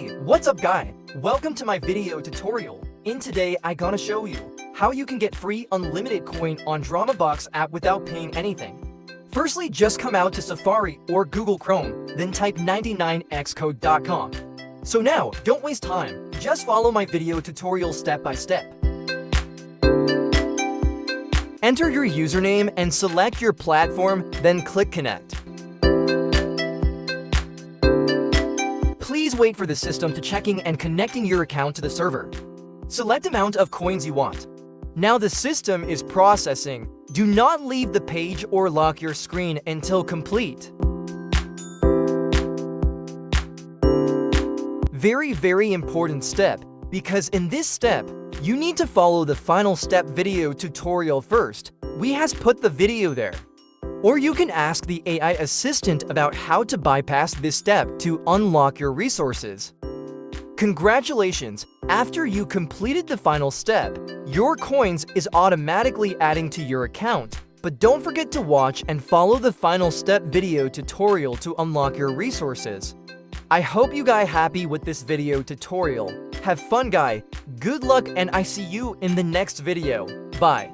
Hey, what's up guy? Welcome to my video tutorial. In today, I gonna show you how you can get free unlimited coin on DramaBox app without paying anything. Firstly, just come out to Safari or Google Chrome, then type 99xcode.com. So now, don't waste time, just follow my video tutorial step by step. Enter your username and select your platform, then click connect. Please wait for the system to checking and connecting your account to the server. Select amount of coins you want. Now the system is processing. Do not leave the page or lock your screen until complete. Very important step, because in this step, you need to follow the final step video tutorial first. We has put the video there. Or you can ask the AI assistant about how to bypass this step to unlock your resources. Congratulations! After you completed the final step, your coins is automatically adding to your account. But don't forget to watch and follow the final step video tutorial to unlock your resources. I hope you guys happy with this video tutorial. Have fun guy, good luck and I see you in the next video. Bye.